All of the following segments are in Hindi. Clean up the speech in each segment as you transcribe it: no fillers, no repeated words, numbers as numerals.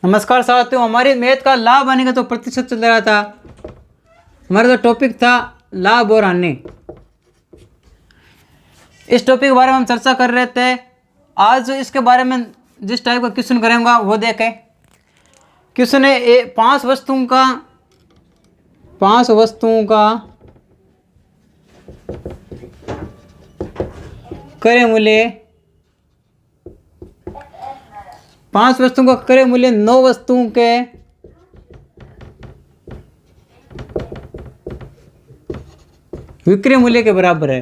नमस्कार साथियों, हमारी मैथ का लाभ आने का तो प्रतिशत चल रहा था। हमारा तो टॉपिक था लाभ और हानि। इस टॉपिक के बारे में हम चर्चा कर रहे थे। आज इसके बारे में जिस टाइप का क्वेश्चन करेंगे वो देखें। क्वेश्चन है पांच वस्तुओं का क्रय मूल्य, पांच वस्तुओं का क्रय मूल्य 9 वस्तुओं के विक्रय मूल्य के बराबर है।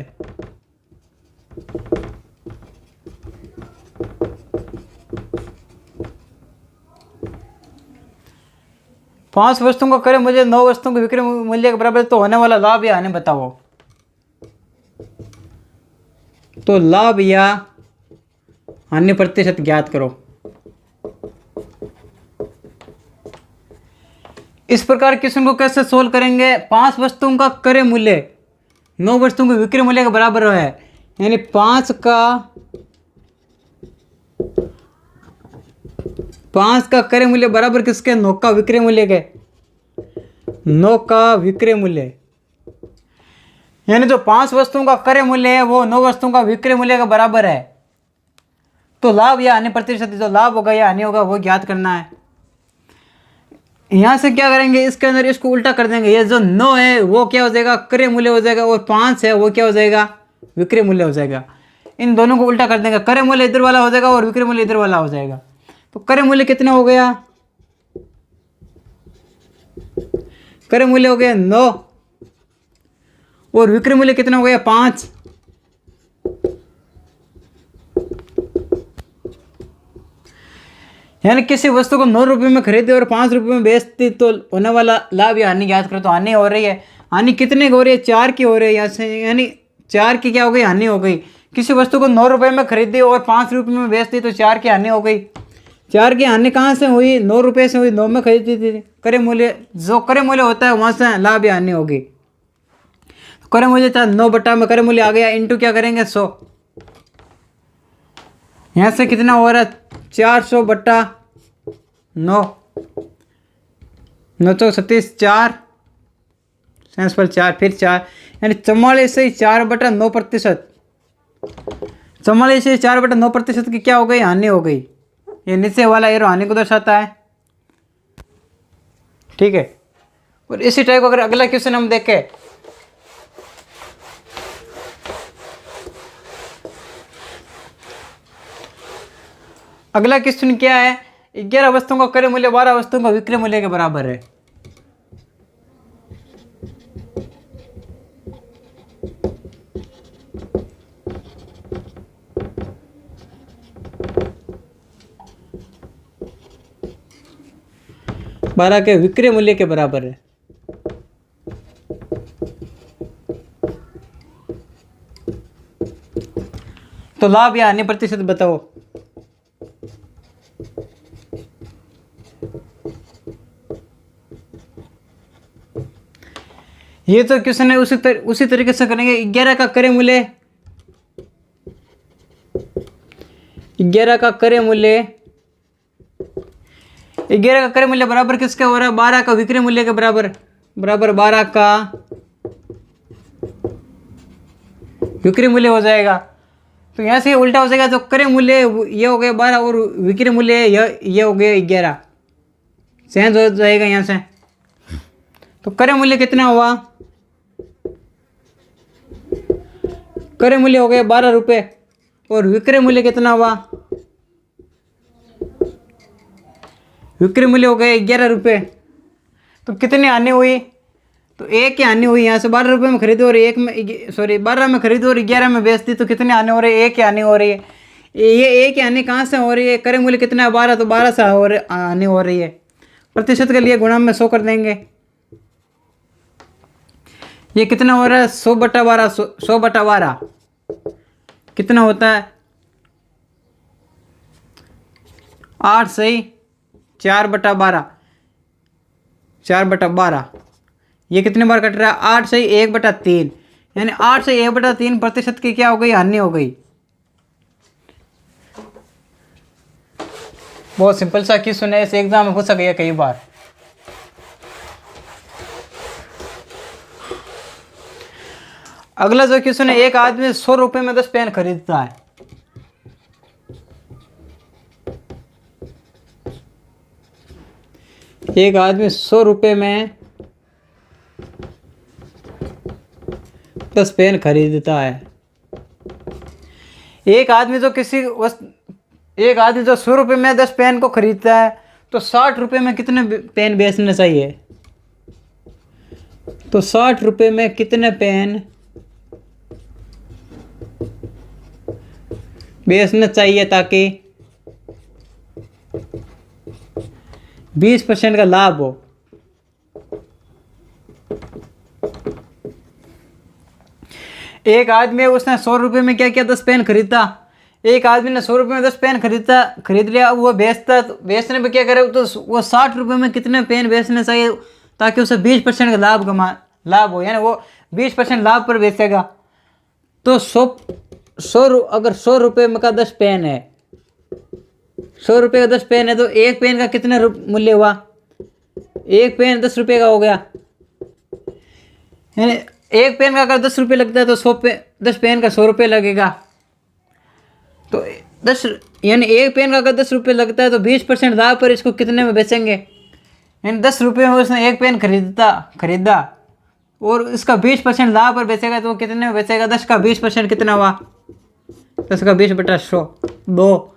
पांच वस्तुओं का क्रय मूल्य 9 वस्तुओं के विक्रय मूल्य के बराबर है, तो होने वाला लाभ या हानि बताओ। तो लाभ या हानि प्रतिशत ज्ञात करो। इस प्रकार क्वेश्चन को कैसे सोल्व करेंगे। पांच वस्तुओं का क्रय मूल्य 9 वस्तुओं के विक्रय मूल्य के बराबर है, यानी पांच का क्रय मूल्य बराबर किसके? 9 का विक्रय मूल्य के। 9 का विक्रय मूल्य यानी जो 5 वस्तुओं का क्रय मूल्य है वो 9 वस्तुओं का विक्रय मूल्य के बराबर है। तो लाभ या हानि प्रतिशत, जो लाभ होगा या हानि होगा वो ज्ञात करना है। यहां से क्या करेंगे, इसके अंदर इसको उल्टा कर देंगे। ये जो 9 है वो क्या हो जाएगा? क्रय मूल्य हो जाएगा, और 5 है वो क्या हो जाएगा? विक्रय मूल्य हो जाएगा। इन दोनों को उल्टा कर देंगे, क्रय मूल्य इधर वाला हो जाएगा और विक्रय मूल्य इधर वाला हो जाएगा। तो क्रय मूल्य कितना हो गया? क्रय मूल्य हो गया 9 और विक्रय मूल्य कितना हो गया? 5। यानी किसी वस्तु को 9 रुपये में खरीदे और 5 रुपये में बेचती तो होने वाला लाभ या हानि ज्ञात करो। तो हानि हो रही है। हानि कितने की हो रही है? 4 की हो रही है। यहाँ से यानी 4 की क्या हो गई? हानि हो गई। किसी वस्तु को 9 रुपये में खरीदी और 5 रुपये में बेचती तो 4 की हानि हो गई। 4 की हानि कहाँ से हुई? 9 रुपये से हुई। 9 में खरीदी थी। क्रय मूल्य, जो क्रय मूल्य होता है वहाँ से लाभ या हानि होगी। क्रय मूल्य था 9 बटा में क्रय मूल्य आ गया, इंटू क्या करेंगे? 100। यहाँ से कितना हो रहा है? 400 बटा 9, 9 चौक 36, 4 सेंसफल 4, फिर 4, यानी 44 से 4 बटा 9 प्रतिशत। 44 से 4 बटा 9 प्रतिशत की क्या हो गई? हानि हो गई। ये नीचे वाला एरो हानि को दर्शाता है। ठीक है। और इसी टाइप अगर अगला क्वेश्चन हम देखें, अगला क्वेश्चन क्या है? 11 वस्तुओं का क्रय मूल्य 12 वस्तुओं का विक्रय मूल्य के बराबर है। बारह के विक्रय मूल्य के बराबर है। तो लाभ या हानि प्रतिशत बताओ। ये तो क्वेश्चन है, उसी तरीके से करेंगे। 11 का क्रय मूल्य, 11 का क्रय मूल्य, 11 का क्रय मूल्य बराबर किसके हो रहा है? 12 का विक्रय मूल्य के बराबर। बराबर 12 का विक्रय मूल्य हो जाएगा। तो यहाँ से उल्टा हो जाएगा। तो क्रय मूल्य ये हो गया 12 और विक्रय मूल्य ये हो गया 11। चेंज हो जाएगा यहाँ से। तो क्रय मूल्य कितना हुआ? क्रय मूल्य हो गया 12 रुपये और विक्रय मूल्य कितना हुआ? विक्रय मूल्य हो गया 11 रुपये। तो कितनी हानि हुई? तो 1 की हानि हुई। यहाँ से 12 रुपये में खरीदी और 12 में खरीदी और 11 में बेचती तो कितनी हानि हो रही है? 1 की हानि हो रही है। ये 1 की हानि कहाँ से हो रही है? क्रय मूल्य कितना है? 12, तो 12 से हानि हो रही है। प्रतिशत के लिए गुणा में 100 कर देंगे। ये कितना हो रहा है? 100 बटा 12। 100 बटा 12 कितना होता है? 8 सही 4 बटा 12, 4 बटा 12। ये कितने बार कट रहा है? 8 सही 1 बटा 3, यानी 8 से 1 बटा 3 प्रतिशत की क्या हो गई? हानि हो गई। बहुत सिंपल सा क्वेश्चन है, इस एग्जाम में पूछा गया कई बार। अगला जो क्वेश्चन है, एक आदमी 100 रुपये में 10 पेन खरीदता है। एक आदमी 100 रुपये में 10 पेन खरीदता है। एक आदमी जो 100 रुपये में 10 पेन को खरीदता है, तो 60 रुपये में कितने पेन बेचने चाहिए? तो 60 रुपये में कितने पेन बेचना चाहिए ताकि 20% का लाभ हो? एक आदमी उसने 100 रुपये में क्या किया, 10 पेन खरीदा। एक आदमी ने 100 रुपये में 10 पेन खरीद लिया, वो बेचता, तो बेचने में क्या करे, तो वो 60 रुपये में कितने पेन बेचने चाहिए ताकि उसे 20% का लाभ हो, यानी वो 20% लाभ पर बेचेगा। तो अगर 100 रुपये में का 10 पेन है, 100 रुपये का 10 पेन है, तो एक पेन का कितना मूल्य हुआ? एक पेन 10 रुपये का हो गया। यानी एक पेन का अगर 10 रुपये लगता है तो 10 पेन का 100 रुपये लगेगा। तो 10 यानी एक पेन का अगर 10 रुपये लगता है तो 20% लाभ पर इसको कितने में बेचेंगे? यानी 10 रुपये में उसने एक पेन खरीदा और इसका 20% लाभ पर बेचेगा, तो वो कितने में बेचेगा? 10 का 20% कितना हुआ? 10 का 20/100, 2,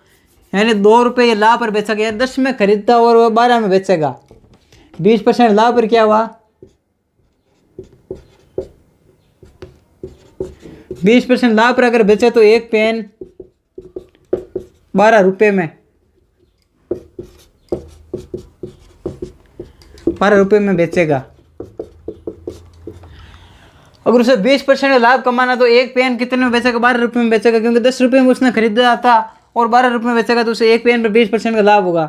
यानी 2 रुपये लाभ पर बेचा गया। 10 में खरीदता और वो 12 में बेचेगा। 20% लाभ पर क्या हुआ? 20% लाभ पर अगर बेचे तो एक पेन 12 रुपये में 12 रुपये में बेचेगा। अगर उसे 20% लाभ कमाना तो एक पेन कितने में बेचेगा? 12 रुपये में बेचेगा, क्योंकि 10 रुपये में उसने खरीदा था और 12 रुपये में बेचेगा, तो उसे एक पेन पर 20% का लाभ होगा।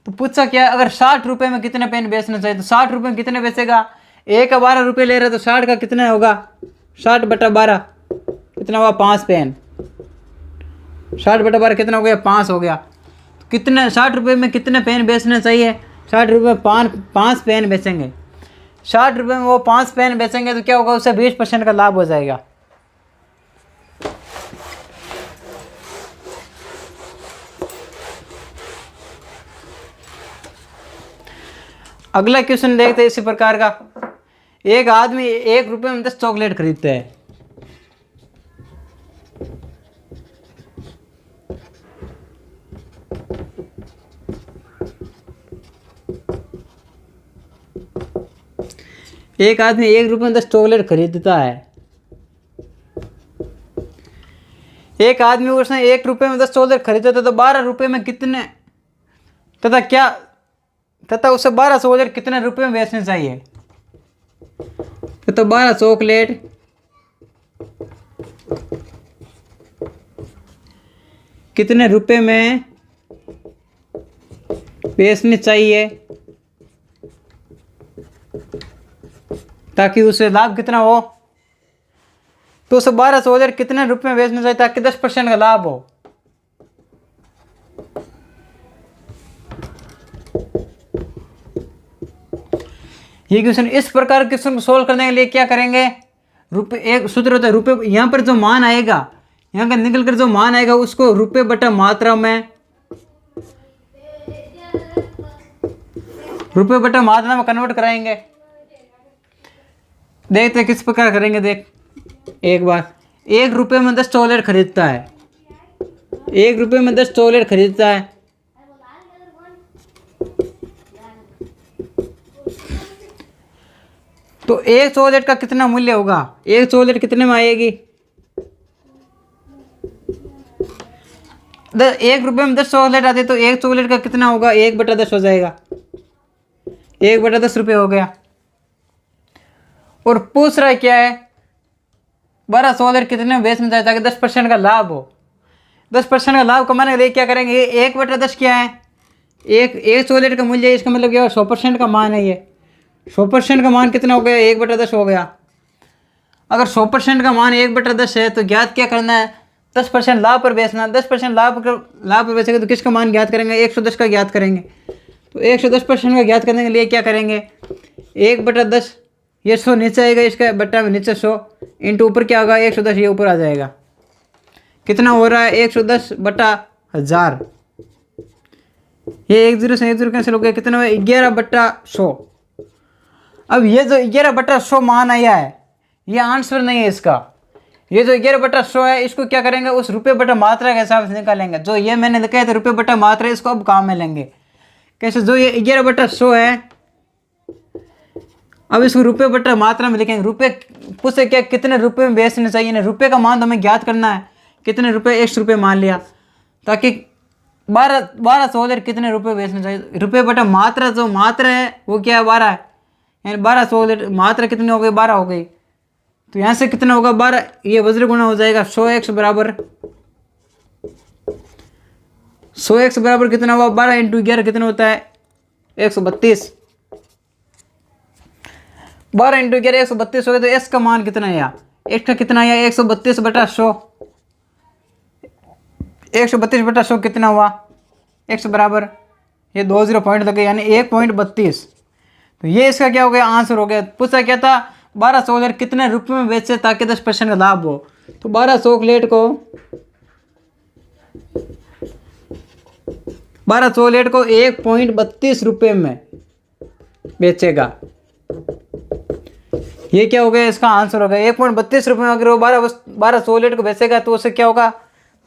तो पूछा क्या, अगर 60 रुपये में कितने पेन बेचना चाहिए, तो 60 रुपये में कितने बेचेगा? एक का 12 रुपये ले रहा है, तो 60 का कितना होगा? 60/12 कितना हुआ? 5 पेन। 60/12 कितना हो गया? 5 हो गया। तो कितने 60 रुपये में कितने पेन बेचना चाहिए? 60 रुपये में 5 पेन बेचेंगे। 60 रुपये में वो 5 पेन बेचेंगे तो क्या होगा? उससे 20% का लाभ हो जाएगा। अगला क्वेश्चन देखते हैं इसी प्रकार का। एक आदमी 1 रुपये में 10 चॉकलेट खरीदते हैं। एक आदमी 1 रुपये में 10 चॉकलेट खरीदता है। एक आदमी उसने 1 रुपये में 10 चॉकलेट खरीदा था, तो 12 रुपये में कितने तथा उसे 12 चॉकलेट कितने रुपये में बेचने चाहिए? तो 12 चॉकलेट कितने रुपये में बेचनी चाहिए ताकि उसे लाभ कितना हो? तो उसे 12 चॉकलेट कितने रुपये में बेचना चाहिए ताकि 10% का लाभ हो? ये क्वेश्चन, इस प्रकार के क्वेश्चन को सोल्व करने के लिए क्या करेंगे? एक सूत्र होता है रुपये, यहाँ पर जो मान आएगा, यहाँ का निकल कर जो मान आएगा उसको रुपये बटा मात्रा में कन्वर्ट कराएंगे। देखते हैं किस प्रकार करेंगे। देख एक बार, 1 रुपये में 10 चॉकलेट खरीदता है। 1 रुपये में 10 चॉकलेट खरीदता है, तो एक चॉकलेट का कितना मूल्य होगा? एक चॉकलेट कितने में आएगी? 1 रुपये में 10 चॉकलेट आती है, तो एक चॉकलेट का कितना होगा? 1/10 हो जाएगा। 1/10 रुपये हो गया। और पूछ रहा है क्या है? 12 चॉकलेट कितने में बेचना चाहिए ताकि 10% का लाभ हो? 10% का लाभ कमाने के लिए क्या करेंगे? 1/10 क्या है? एक चॉकलेट का मूल्य है, इसका मतलब क्या? 100% का मान है। ये 100% का मान कितना हो गया? 1/10 हो गया। अगर 100% का मान 1/10 है तो ज्ञात क्या करना है? 10% लाभ पर बेचना, 10% लाभ पर बेचेंगे तो किसका मान ज्ञात करेंगे? 110 का ज्ञात करेंगे। तो 110% का ज्ञात करने के लिए क्या करेंगे? 1/10, ये 100 नीचे आएगा, इसका बट्टा में नीचे 100 इंटू ऊपर क्या होगा? 110, ये ऊपर आ जाएगा। कितना हो रहा है? 110/1000। ये 1 0 से 1 0 कैंसिल हो गया, कितना हुआ? 11/100। अब ये जो 11/100 मान आया है, ये आंसर नहीं है इसका। ये जो 11/100 है, इसको क्या करेंगे? उस रुपये बटा मात्रा के हिसाब से निकालेंगे। जो ये मैंने लिखा है तो रुपये बटा मात्रा, इसको अब काम में लेंगे। कैसे? जो ये 11/100 है, अब इसको रुपये बटा मात्रा में लिखेंगे। रुपये पूछे क्या, कितने रुपये में बेचने चाहिए ना, रुपये का मान तो हमें ज्ञात करना है। कितने रुपये? 100 रुपये मान लिया, ताकि 1200 कितने रुपये बेचने चाहिए। रुपये बटा मात्रा, जो मात्रा है वो क्या है? 12 है, यानी 1200 मात्रा कितनी हो गई? 12 हो गई। तो यहाँ से कितना होगा? 12, ये वज्र गुणा हो जाएगा। 100x बराबर 100x बराबर कितना हुआ? 12 इंटू 11 कितना होता है? 132। 12 इंटू 11 132 हो गया। तो x का मान कितना आया? x का कितना आया? 132/100। 132/100 कितना हुआ? x बराबर, ये 2 0 पॉइंट लगे, यानी 1.32। तो ये इसका क्या हो गया? आंसर हो गया। पूछा क्या था? 12 चॉकलेट कितने रुपए में बेचे ताकि 10% का लाभ हो। तो 12 चॉकलेट को 1.32 रुपये में बेचेगा। ये क्या हो गया? इसका आंसर हो गया 1.32 रुपये में। अगर वो 12 चॉकलेट को बेचेगा तो उससे क्या होगा?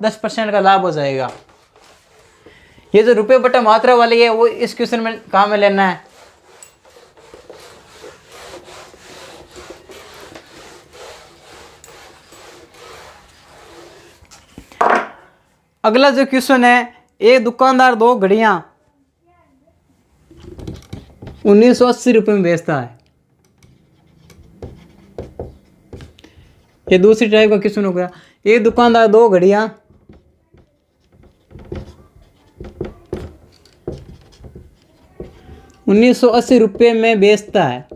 10% का लाभ हो जाएगा। ये जो रुपये बटा मात्रा वाली है वो इस क्वेश्चन में काम में लेना है। अगला जो क्वेश्चन है, एक दुकानदार 2 घड़ियां 1980 रुपये में बेचता है। ये दूसरी टाइप का क्वेश्चन हो गया। एक दुकानदार 2 घड़ियां 1980 रुपये में बेचता है।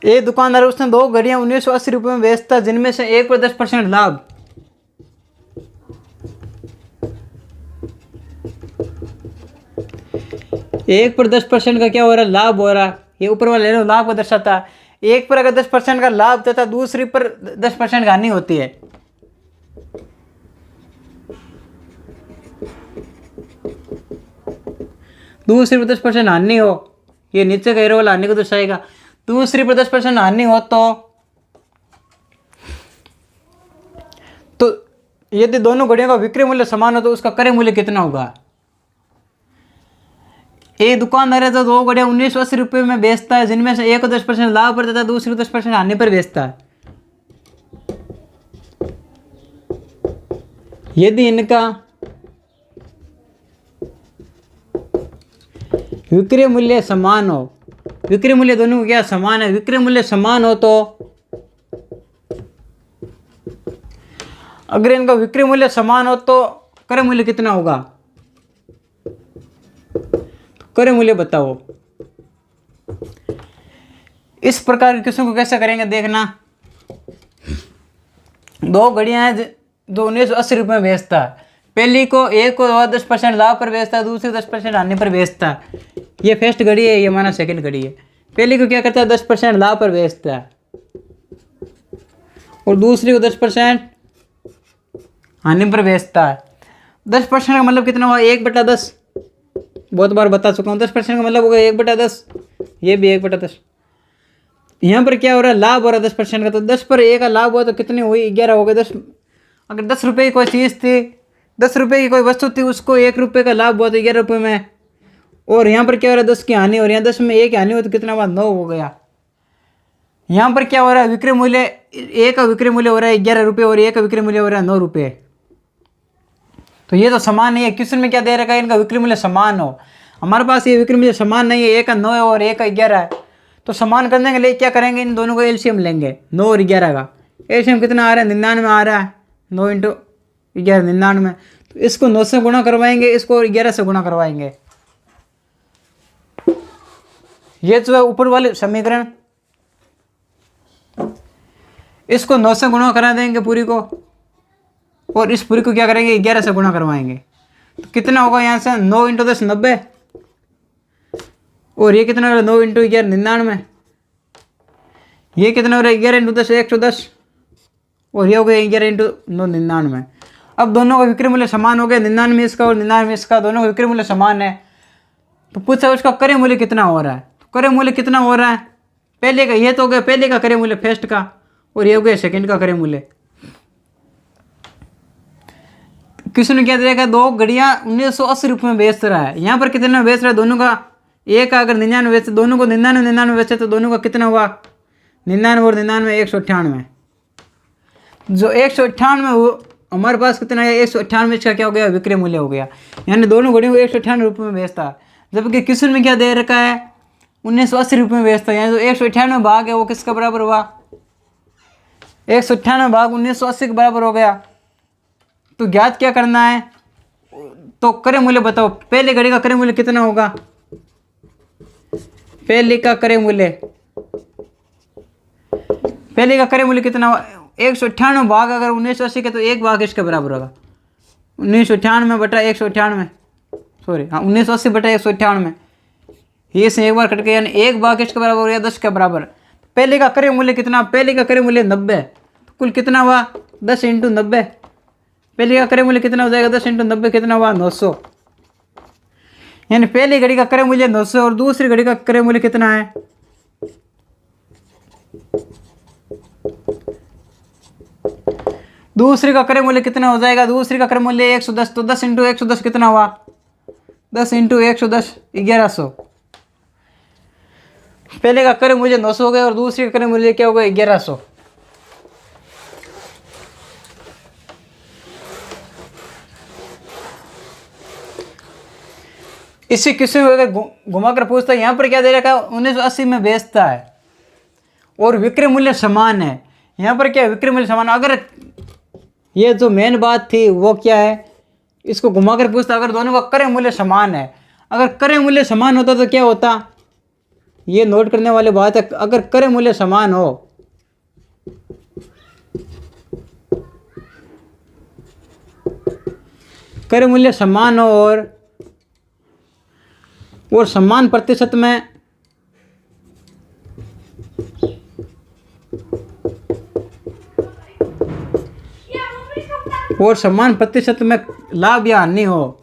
एक दुकानदार उसने 2 घड़ियां 1980 रुपये में बेचता है, जिनमें से एक पर 10% लाभ। एक पर 10% का क्या हो रहा है? लाभ हो रहा है। ये ऊपर वाले लाभ को दर्शाता है। एक पर अगर 10% का लाभ देता, दूसरी पर 10% का हानि होती है। दूसरी पर 10% हानि हो, ये नीचे का एरो वाला हानि को दर्शाएगा। दूसरी पर 10% हानि हो तो यदि दोनों घड़ियों का विक्रय मूल्य समान हो तो उसका क्रय मूल्य कितना होगा? एक दुकानदार है जो 2 घड़ियां 1980 रुपये में बेचता है, जिनमें से एक को 10% लाभ पर देता है, दूसरी को 10% हानि पर बेचता है। यदि इनका विक्रय मूल्य समान हो, विक्रय मूल्य दोनों को क्या समान है? विक्रय मूल्य समान हो तो अगर इनका विक्रय मूल्य समान हो तो क्रय मूल्य कितना होगा? क्रय मूल्य बताओ। इस प्रकार के क्वेश्चन को कैसे करेंगे देखना। 2 घड़ियां हैं जो 1980 रुपये में बेचता है। पहली को एक को 10% लाभ पर बेचता है, दूसरी 10% हानि पर बेचता है। ये फर्स्ट घड़ी है, ये माना सेकंड घड़ी है। पहली को क्या करता है? 10% लाभ पर बेचता है, और दूसरी को 10% हानि पर बेचता है। 10% का मतलब कितना हुआ? 1/10। बहुत बार बता चुका हूँ। 10% का मतलब होगा 1/10, ये भी 1/10। यहाँ पर क्या हो रहा है? लाभ हो रहा है 10% का। तो 10 पर 1 का लाभ हुआ तो कितनी हुई? 11 हो गए। 10 अगर 10 रुपये की कोई चीज़ थी, 10 रुपये की कोई वस्तु थी, उसको 1 रुपये का लाभ हुआ तो 11 रुपये में। और यहाँ पर क्या हो रहा है? 10 की हानि हो रही है। 10 में 1 हानि हो तो कितना हुआ? 9 हो गया। यहाँ पर क्या हो रहा है? विक्रय मूल्य, एक का विक्रय मूल्य हो रहा है 11 रुपये और एक का विक्रय मूल्य हो रहा है 9 रुपये। तो ये तो समान नहीं है। क्वेश्चन में क्या दे रखा है? इनका विक्रय मूल्य समान हो। हमारे पास ये विक्रय मूल्य समान नहीं है। एक का 9 है और एक का 11 है। तो समान करने के लिए क्या करेंगे? इन दोनों को एलसीएम लेंगे। 9 और 11 का एलसीएम कितना आ रहा है? 99 आ रहा है। 9 इंटू 11 99। तो इसको 9 से गुणा करवाएंगे, इसको 11 से गुणा करवाएंगे। ये जो है ऊपर वाले समीकरण, इसको 9 से गुणा करा देंगे पूरी को, और इस पूरी को क्या करेंगे 11 से गुणा करवाएंगे। तो कितना होगा यहाँ से 9 × 10 90, और ये कितना हो रहा है 9 × 11 99, ये कितना हो रहा है 11 × 10 110, और ये हो गया 11 × 9 99। अब दोनों का विक्रय मूल्य समान हो गया, 99 इसका और 99 इसका, दोनों का विक्रय मूल्य समान है। तो पूछा उसका क्रय मूल्य कितना हो रहा है। तो क्रय मूल्य कितना हो रहा है, पहले का ये तो हो गया पहले का क्रय मूल्य फर्स्ट का, और ये हो गया सेकंड का क्रय मूल्य। किसी ने क्या देगा, दो घड़ियाँ 1980 रुपये में बेच रहा है, यहाँ पर कितने में बेच रहा है, दोनों का एक का अगर 99 बेचे, दोनों को 99 बेचे तो दोनों का कितना हुआ 99 और 99 198। जो 198 वो हमारे पास कितना है 198, इसका क्या हो गया विक्रय मूल्य हो गया, यानी दोनों घड़ियों को 198 रुपये में बेचता है। जबकि किसी में क्या दे रखा है 1980 रुपये में बेचता है, यानी जो 198 भाग है वो किसका बराबर हुआ 198 भाग 1980 के बराबर हो गया। तो ज्ञात क्या करना है, तो क्रय मूल्य बताओ, पहले घड़ी का क्रय मूल्य कितना होगा, पहले का क्रय मूल्य कितना होगा 198 भाग अगर 1980 के, तो एक भाग इसके बराबर होगा 1998 बटा 198, सॉरी हाँ 1980 बटा 198, ये से एक बार कट गया, यानी एक भाग इसके बराबर हो गया 10 के बराबर। पहले का क्रय मूल्य कितना, पहले का क्रय मूल्य 90, तो कुल कितना हुआ 10 × 90, पहले का क्रय मूल्य कितना हो जाएगा 10 × 90 कितना हुआ 900, यानी पहली घड़ी का क्रय मूल्य 900 और दूसरी घड़ी का क्रय मूल्य कितना है, दूसरी का क्रय मूल्य कितना हो जाएगा, दूसरी का क्रय मूल्य 110, तो 10 × 110 कितना हुआ 10 × 110 1100। पहले का क्रय मूल्य 900 हो गया और दूसरी का क्रय मूल्य क्या हो गया 1100। इसी किसी को अगर घुमाकर पूछता है, यहाँ पर क्या दे रखा है 1980 में बेचता है और विक्रय मूल्य समान है, यहाँ पर क्या विक्रय मूल्य समान। अगर ये जो मेन बात थी वो क्या है, इसको घुमाकर पूछता अगर दोनों का क्रय मूल्य समान है, अगर क्रय मूल्य समान होता तो क्या होता, ये नोट करने वाली बात है। अगर क्रय मूल्य समान हो, क्रय मूल्य समान हो और समान प्रतिशत में लाभ या हानि हो,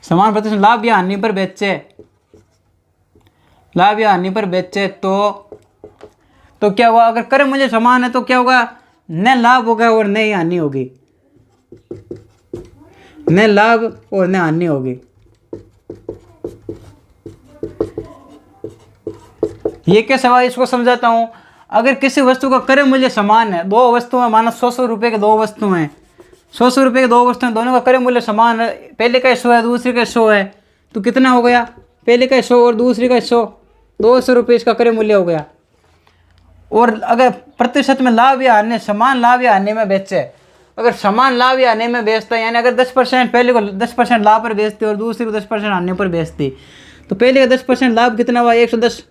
समान प्रतिशत लाभ या हानि पर बेचे, तो क्या हुआ, अगर क्रय मूल्य समान है तो क्या होगा न लाभ होगा और न ही हानि होगी, न लाभ और न हानि होगी। ये कैसे हुआ इसको समझाता हूं। अगर किसी वस्तु का क्रय मूल्य समान है, दो वस्तुएं माना 100 रुपये के दो वस्तुएं हैं, 100 रुपये के दो वस्तुएं, दोनों का क्रय मूल्य समान है, पहले का 100 है दूसरे का 100 है, तो कितना हो गया पहले का 100 और दूसरे का 100, 200 रुपये इसका क्रय मूल्य हो गया। और अगर प्रतिशत में लाभ या हानि, समान लाभ या हानि में बेचे, अगर समान लाभ या हानि में बेचता है, यानी अगर 10% पहले को 10% लाभ पर बेचती और दूसरे को 10% हानि पर बेचती, तो पहले का 10% लाभ कितना हुआ 110,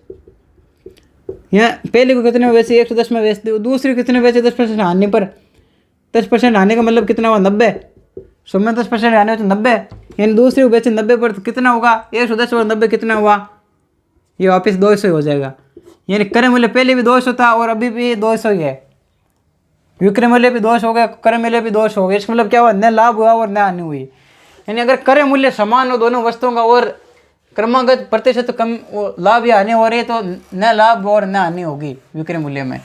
यहाँ पहले को कितने में बेची 110 में बेचती और दूसरी कितने बेचे 10% हानि पर, 10% हानि का मतलब कितना हुआ 90, 100 में 10% हानि हो तो 90, यानी दूसरी को बेचे 90 पर, तो कितना होगा 110 और 90 कितना हुआ, ये वापस 200 हो जाएगा। यानी क्रय मूल्य पहले भी 200 था और अभी भी 200 ही है, विक्रय मूल्य भी 200 हो गया, क्रय मूल्य भी 200 हो गया, इसका मतलब क्या हुआ न लाभ हुआ और न हानि हुई। यानी अगर क्रय मूल्य समान हो दोनों वस्तुओं का और क्रमागत प्रतिशत कम लाभ या हानि हो रही है, तो न लाभ और न हानि होगी विक्रय मूल्य में।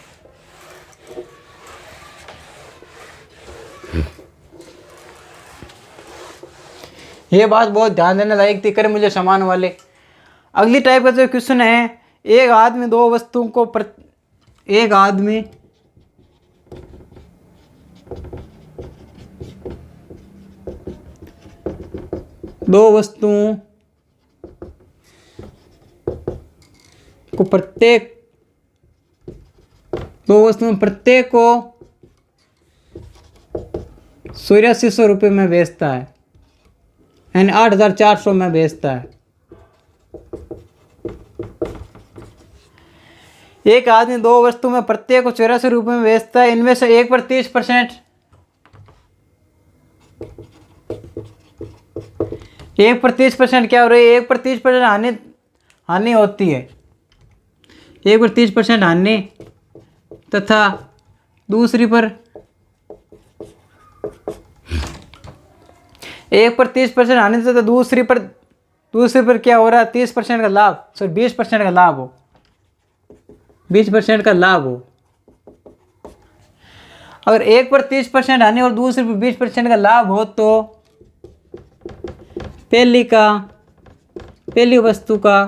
ये बात बहुत ध्यान देने लायक थी, क्रय मूल्य समान वाले। अगली टाइप का जो क्वेश्चन है, एक आदमी दो वस्तुओं को एक आदमी दो वस्तुओं को प्रत्येक को 8400 रुपये में बेचता है, यानी 8400 में बेचता है। एक आदमी दो वस्तु में प्रत्येक को 84 रुपये में बेचता है, इनमें से एक पर 30%, एक पर 30% क्या हो रही है, एक पर 30% हानि होती है, एक पर 30% हानि तथा दूसरी पर एक पर 30% हानि तथा दूसरी पर क्या हो रहा है 30% का लाभ, सॉरी 20% का लाभ हो, 20% का लाभ हो। अगर एक पर 30% हानि और दूसरी पर 20% का लाभ हो तो पहली वस्तु का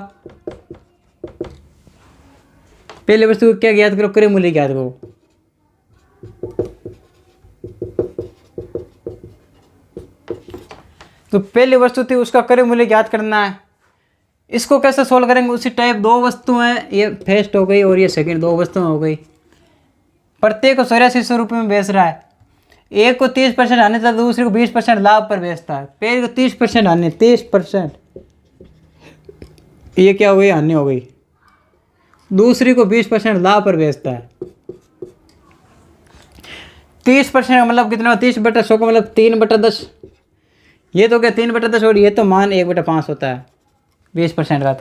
क्या ज्ञात करो, क्रय मूल्य ज्ञात करो। तो पहली वस्तु थी उसका क्रय मूल्य ज्ञात करना है। इसको कैसे सोल्व करेंगे, उसी टाइप दो वस्तु हैं, ये फर्स्ट हो गई और ये सेकंड, दो वस्तुएं हो गई। प्रत्येक को 8400 रुपये में बेच रहा है, एक को 30% हानि था, दूसरे को 20% लाभ पर बेचता है। पहले को 30% हानि, 30%, ये क्या हो गई, हानि हो गई। दूसरी को 20% लाभ पर बेचता है। 30% का मतलब कितना, 30/100 का मतलब 3/10, ये तो क्या 3/10 और ये तो मान 1/5 होता है 20% का।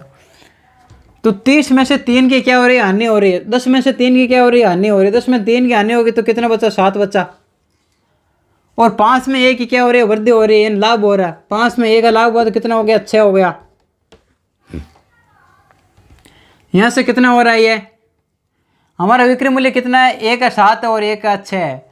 तो 30 में से 3 की क्या हो रही है, हानि हो रही है। 10 में से 3 की क्या हो रही है, हानि हो रही है। 10 में 3 की हानि होगी तो कितना बचा, 7 बचा। और 5 में 1 की क्या हो रही है, वृद्धि हो रही है, लाभ हो रहा है। 5 में 1 का लाभ हुआ तो कितना हो गया, 6 हो गया। यहाँ से कितना हो रहा है, ये हमारा विक्रय मूल्य कितना है, 1 का 7 और 1 का 6 है।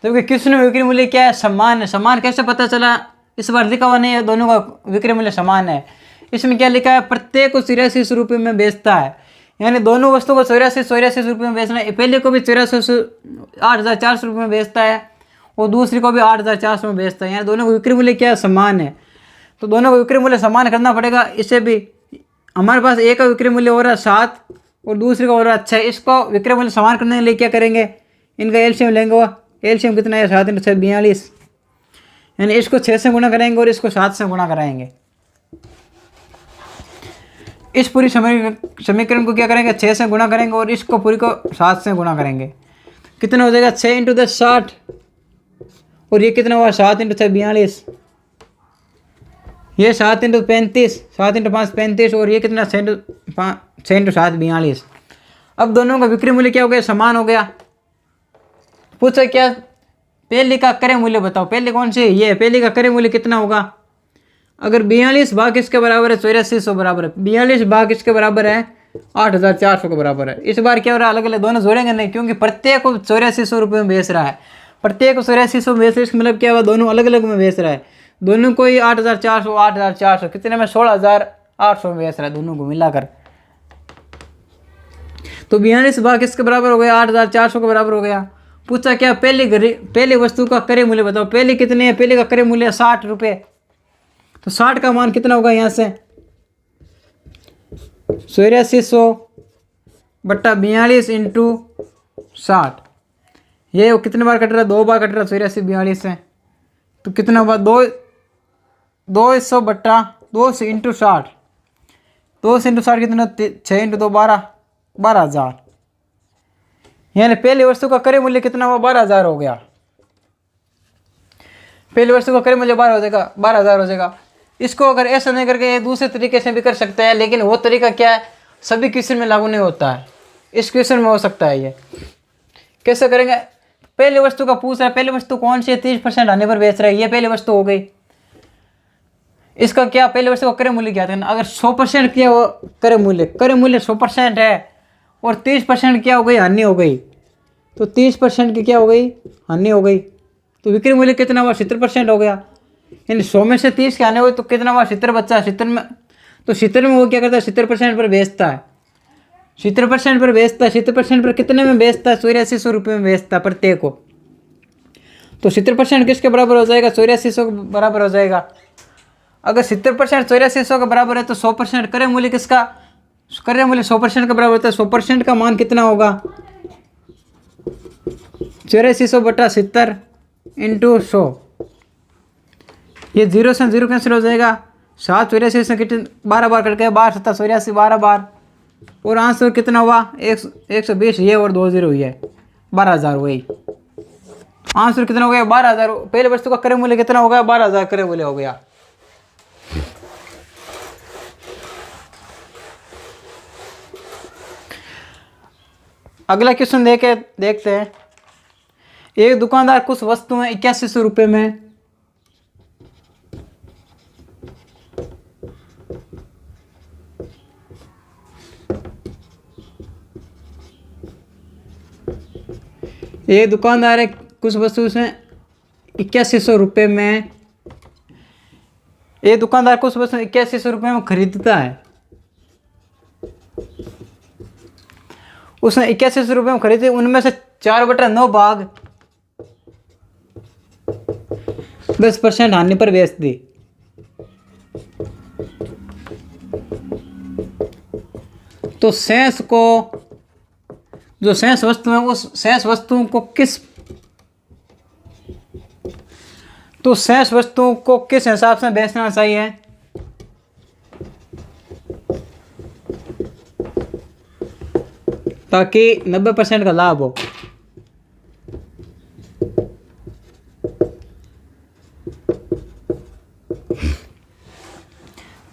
तो किसमें विक्रय मूल्य क्या है, समान है। समान कैसे पता चला, इस बार लिखा हुआ नहीं है दोनों का विक्रय मूल्य समान है। इसमें क्या लिखा है, प्रत्येक को 8400 रुपये में बेचता है, यानी दोनों वस्तुओं को 8400 रुपये में बेचना है। पहले को भी 8400 रुपये में बेचता है और दूसरी को भी 8400 में बेचता है, यानी दोनों को विक्रय मूल्य क्या है, समान है। तो दोनों को विक्रय मूल्य समान करना पड़ेगा। इसे भी हमारे पास एक का विक्रय मूल्य हो रहा है 7 और दूसरे का हो रहा है 6। इसको विक्रय मूल्य समान करने के लिए क्या करेंगे, इनका एलसीएम लेंगे। वो एलसीएम कितना है, 7 × 6 42, यानी इसको 6 से गुणा करेंगे और इसको 7 से गुणा कराएंगे। इस पूरी समीकरण को क्या करेंगे, 6 से गुणा करेंगे और इसको पूरी को 7 से गुणा करेंगे। कितना हो जाएगा, 6 × 10 60 और ये कितना हुआ, 7 × 6 42, ये 7 × 35, 7 × 5 35 और ये कितना 6 × 7 42। अब दोनों का विक्रय मूल्य क्या हो गया, समान हो गया। पूछा क्या, पहली का क्रय मूल्य बताओ। पहली कौन सी, ये पहली का क्रय मूल्य कितना होगा। अगर 42 भाग किसके बराबर है, 8400 बराबर है। 42 भाग किसके बराबर है, 8400 के बराबर है। इस बार क्या हो रहा है, अलग अलग दोनों जोड़ेंगे नहीं, क्योंकि प्रत्येक को 8400 रुपये में बेच रहा है। प्रत्येक को 8400 में बेच रहा है, इसका मतलब क्या हुआ, दोनों अलग अलग में बेच रहा है। दोनों को ही 8400 कितने में, 16800 में बेच रहा है दोनों को मिलाकर। तो 42 भाग किसके बराबर हो गया, 8400 के बराबर हो गया। पूछा क्या, पहली वस्तु का क्रय मूल्य बताओ। पहली कितनी है, पहले का क्रय मूल्य 60 रुपये। तो 60 का मान कितना होगा, यहाँ से 8400 बट्टा 42 × 60। ये कितने बार कट रहा है, 2 बार कट रहा है 84 42 से। तो कितना हुआ, 200 बट्टा 2 × 60, 2 × 60 कितना, 6 × 2 12,000। यानी पहली वस्तु का क्रय मूल्य कितना हुआ, 12,000 हो गया। पहली वस्तु का क्रय मूल्य 12,000 हो जाएगा। इसको अगर ऐसा नहीं करके दूसरे तरीके से भी कर सकते हैं, लेकिन वो तरीका क्या है, सभी क्वेश्चन में लागू नहीं होता है। इस क्वेश्चन में हो सकता है। ये कैसे करेंगे, पहली वस्तु का पूछ रहा है, पहली वस्तु कौन सी है, 30% आने पर बेच रहा है, ये पहली वस्तु हो गई। इसका क्या, पहली वस्तु का क्रय मूल्य क्या करना। अगर 100% क्या हो, क्रय मूल्य 100% है और 30% क्या हो गई, हानि हो गई। तो 30% की क्या हो गई, हानि हो गई। तो विक्रय मूल्य कितना हुआ, 70% हो गया। यानी 100 में से 30 के आने हुए तो कितना हुआ, 70 बच्चा। 70 में, तो 70 में वो क्या करता है, 70% पर बेचता है। 70% पर बेचता है। 70% पर कितने में बेचता है, 8400 रुपये में बेचता है प्रत्येक को। तो 70% किसके बराबर हो जाएगा, 8400 के बराबर हो जाएगा। अगर 70% 8400 के बराबर है तो 100% क्रय मूल्य किसका, क्रय मूल्य 100% के बराबर होता है। 100% का मान कितना होगा, 8400 बटा 70 × 100। ये 0 से 0 कैंसिल हो जाएगा। 7 84 से कितने 12 बार कट गए, 12 7 84 12 बार और आंसर कितना हुआ 120, ये और 2 जीरो हुई है 12,000। वही आंसर कितना हो गया 12,000। पहले वस्तु का क्रय मूल्य कितना हो गया 12,000 क्रय मूल्य हो गया। अगला क्वेश्चन देखते हैं। एक दुकानदार कुछ वस्तुएं 8100 रुपये में एक दुकानदार है कुछ वस्तु से 8100 रुपये में एक दुकानदार कुछ वस्तु 8100 रुपये में खरीदता है। उसने 8100 रुपये में खरीदे, उनमें से 4/9 भाग 10% हानि पर बेच दी। तो शेष को जो शेष वस्तु है उस शेष वस्तुओं को किस हिसाब से बेचना चाहिए? ताकि 90% का लाभ हो।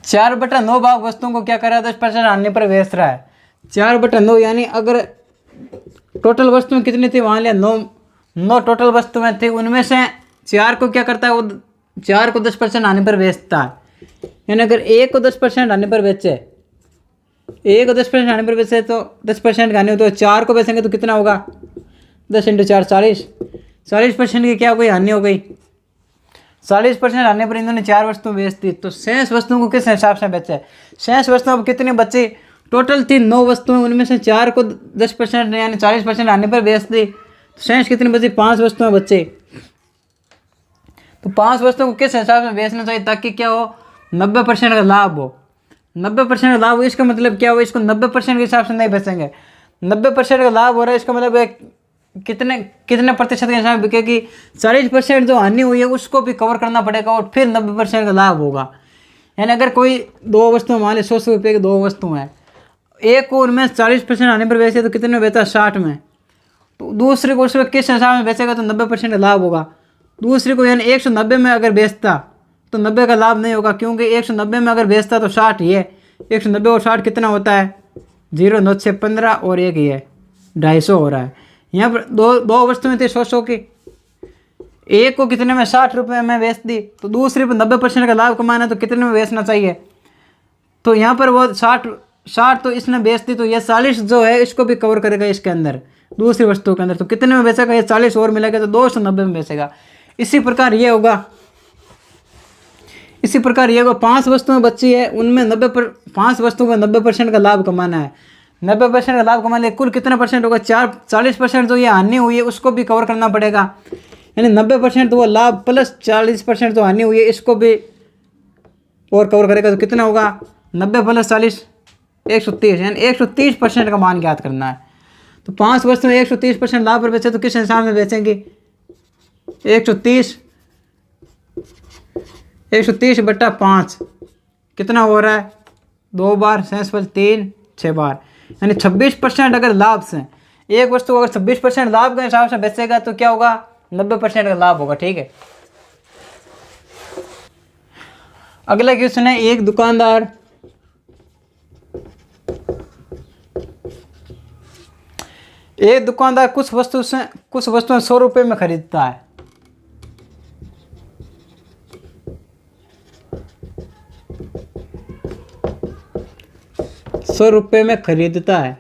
चार बटा 9 भाग वस्तुओं को क्या कर रहा है 10% हानि पर बेच रहा है। 4/9 यानी अगर टोटल वस्तुएं कितनी थी वहाँ लिया 9 टोटल वस्तुएं थी, उनमें से 4 को क्या करता है वो 4 को 10% हानि पर बेचता है। यानी अगर 1 को 10% हानि पर बेचे 1 को 10% हानि पर बेचे तो 10% हानि हो, तो 4 को बेचेंगे तो कितना होगा 10 × 4 40% की क्या हो गई हानि हो गई। 40% हानि पर इन्होंने 4 वस्तुएं बेच दी। तो शेष वस्तुओं को किस हिसाब से बेचे? शेष वस्तुओं अब कितनी बची? टोटल थी 9 वस्तुएं, उनमें से 4 को 10% यानी 40% हानि पर बेच दी। तो शेष कितनी बची? 5 वस्तुएं बची। तो 5 वस्तुओं को किस हिसाब से बेचना चाहिए ताकि क्या हो 90% का लाभ हो। 90% का लाभ हो इसका मतलब क्या हो, इसको 90% के हिसाब से नहीं बेचेंगे। 90% का लाभ हो रहा है इसका मतलब कितने प्रतिशत के हिसाब से बिकेगी? 40% जो हानि हुई है उसको भी कवर करना पड़ेगा और फिर 90% का लाभ होगा। यानी अगर कोई 2 वस्तुएं मान ली 100 रुपये की 2 वस्तुएं हैं, एक को उनमें 40% हानि पर बेचे तो कितने में बेचा 60 में। तो दूसरे को उसमें किस हिसाब में बेचेगा तो 90% का लाभ होगा। दूसरे को यानी 190 में अगर बेचता तो 90 का लाभ नहीं होगा, क्योंकि 190 में अगर बेचता तो 60 ही है। 190 और 60 कितना होता है 0 9 6 15 और एक ही है 250 हो रहा है। यहाँ पर दो वस्तुएं थी 100 की, एक को कितने में 60 रुपये में बेच दी, तो दूसरे पर 90% का लाभ कमाना है तो कितने में बेचना चाहिए? तो यहाँ पर वो 60 तो इसने बेच दी, तो ये 40 जो है इसको भी कवर करेगा इसके अंदर दूसरी वस्तु के अंदर। तो कितने में बेचेगा? ये 40 और मिलेगा तो 290 में बेचेगा। इसी प्रकार ये होगा 5 वस्तुएं बची है, उनमें 5 वस्तुओं में 90% का लाभ कमाना है। 90% का लाभ कमाने कुल कितना परसेंट होगा? 40% जो ये हानि हुई है उसको भी कवर करना पड़ेगा। यानी 90% तो वो लाभ प्लस 40% जो हानि हुई है इसको भी और कवर करेगा। तो कितना होगा 90 + 40 130, यानी 130% का मान ज्ञात करना है। तो 5 वस्तुएं 130% लाभ पर बेचे तो किस हिसाब से बेचेंगे? 130/5 कितना हो रहा है 2 बार 3 6 बार, यानी 26% अगर लाभ से एक वस्तु को अगर 26% लाभ के हिसाब से बेचेगा तो क्या होगा 90% का लाभ होगा। ठीक है। अगला क्वेश्चन है एक दुकानदार कुछ वस्तुएं 100 रुपये में खरीदता है। 100 रुपये में खरीदता है।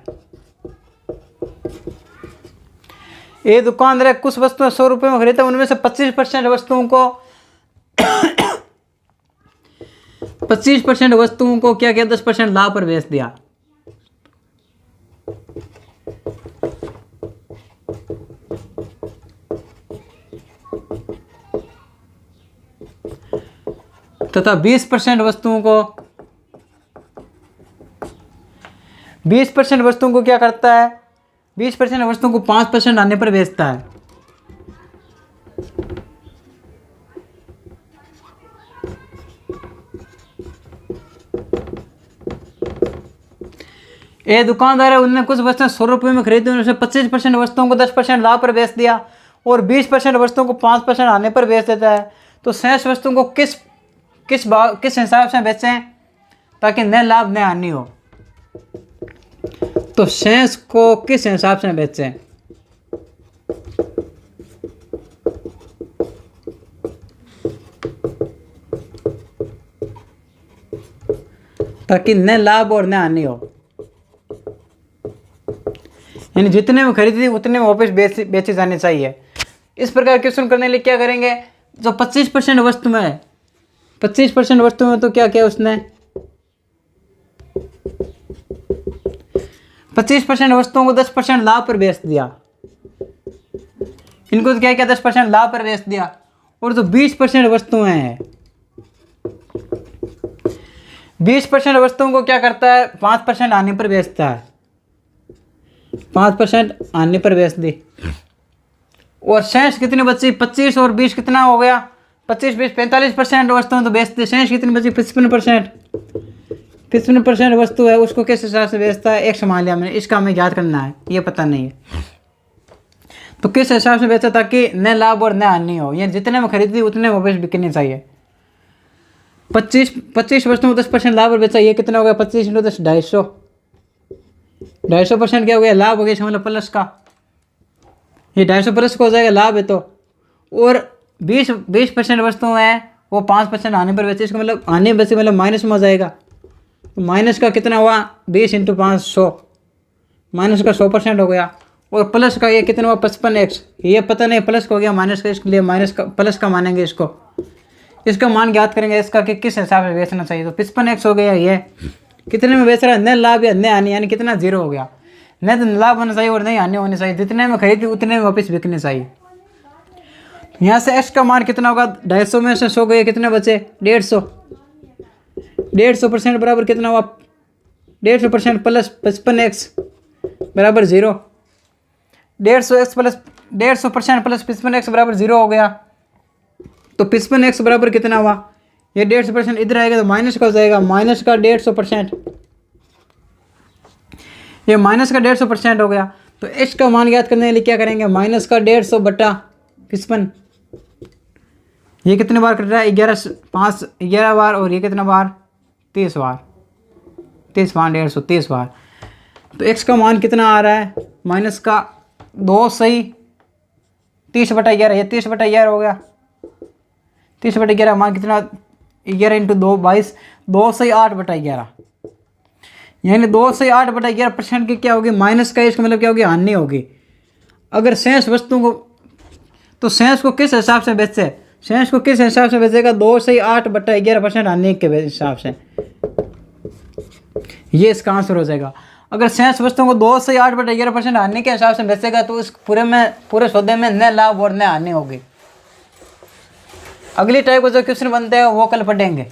ये दुकानदार कुछ वस्तुएं 100 रुपये में खरीदता है, उनमें से 25% वस्तुओं को क्या किया 10% लाभ पर बेच दिया। तथा 20% वस्तुओं को क्या करता है 20% वस्तुओं को 5% आने पर बेचता है। ये दुकानदार है, उन्होंने कुछ वस्तुएं 100 रुपये में खरीदी, उन्होंने 25% वस्तुओं को 10% लाभ पर बेच दिया और 20% वस्तुओं को 5% आने पर बेच देता है। तो शेष वस्तुओं को किस हिसाब से बेचें ताकि न लाभ न हानि हो? तो शेष को किस हिसाब से बेचें? ताकि न लाभ और न हानि हो, यानी जितने में खरीदी उतने में वापस बेची जानी चाहिए। इस प्रकार क्वेश्चन करने के लिए क्या करेंगे, जो 25% वस्तु में है, 25% वस्तु में तो क्या किया उसने, 25% वस्तुओं को 10% लाभ पर बेच दिया, इनको तो क्या किया 10% लाभ पर बेच दिया। और जो 20% वस्तुएं हैं, 20% वस्तुओं को क्या करता है, 5% आने पर बेचता है, 5% आने पर बेच दी। और शेष कितनी बची, 25 और 20 कितना हो गया, 25 20 45% वस्तुएं तो बेचते, शेष कितनी बची 55%। 55% वस्तु है उसको किस हिसाब से बेचता है, एक मान लिया मैंने, इसका हमें याद करना है, ये पता नहीं है। तो किस हिसाब से बेचा ताकि न लाभ और न हानि हो, ये जितने में खरीदी उतने वापस बिकनी चाहिए। 25 वस्तुओं को 10% लाभ पर बेचा, ये कितना हो गया, 25 × 10 250, 250% क्या हो गया, लाभ हो गया, मतलब प्लस का, ये 250 प्लस का हो जाएगा, लाभ है तो। और 20% वस्तुएं हैं वो 5% आने पर बेचे, इसका मतलब आने बचे मतलब माइनस में हो जाएगा। तो माइनस का कितना हुआ, 20 × 5 100, माइनस का 100% हो गया। और प्लस का ये कितना हुआ 55x, ये पता नहीं प्लस का हो गया माइनस का, इसके लिए माइनस का प्लस का मानेंगे इसको, इसका मान ज्ञात करेंगे इसका कि किस हिसाब से बेचना चाहिए। तो 55x हो गया, ये कितने में बेच रहा है, न लाभ या न हानि, यानी कितना 0 हो गया, न तो लाभ होना चाहिए और नहीं हानि होनी चाहिए, जितने में खरीदी उतने में वापस बिकने चाहिए। यहाँ से x का मान कितना होगा, 250 में से 100 गए, कितने बचे 150, 150% बराबर कितना हुआ, 150% प्लस 55x बराबर 0, 150x प्लस 150% प्लस 55x बराबर 0 हो गया। तो 55x बराबर कितना हुआ, ये 150% इधर आएगा तो माइनस का हो जाएगा, माइनस का 150%, ये माइनस का 150% हो गया। तो x का मान ज्ञात करने के लिए क्या करेंगे, माइनस का 150 बटा 55, ये कितने बार कट रहा है, 11 बार, और ये कितना बार 30 बार, 30 बार 150 30 बार। तो x का मान कितना आ रहा है, माइनस का 2 सही 30/11, ये 30/11 हो गया, 30/11 मान कितना, 11 × 2 22, 2 सही 8/11, यानी 2 सही 8/11% की क्या होगी, माइनस का, इसका मतलब क्या होगी, हानि होगी। अगर शेष वस्तुओं को, तो शेष को किस हिसाब से बेचे, शेष को किस हिसाब से बेचेगा, 2 सही 8/11% हानि के हिसाब से, ये इसका आंसर हो जाएगा। अगर शेष वस्तुओं को 2 से 8/11% हानि के हिसाब से बेचेगा तो इस पूरे सौदे में न लाभ और न हानि होगी। अगली टाइप का जो क्वेश्चन बनते हैं वो कल पढ़ेंगे।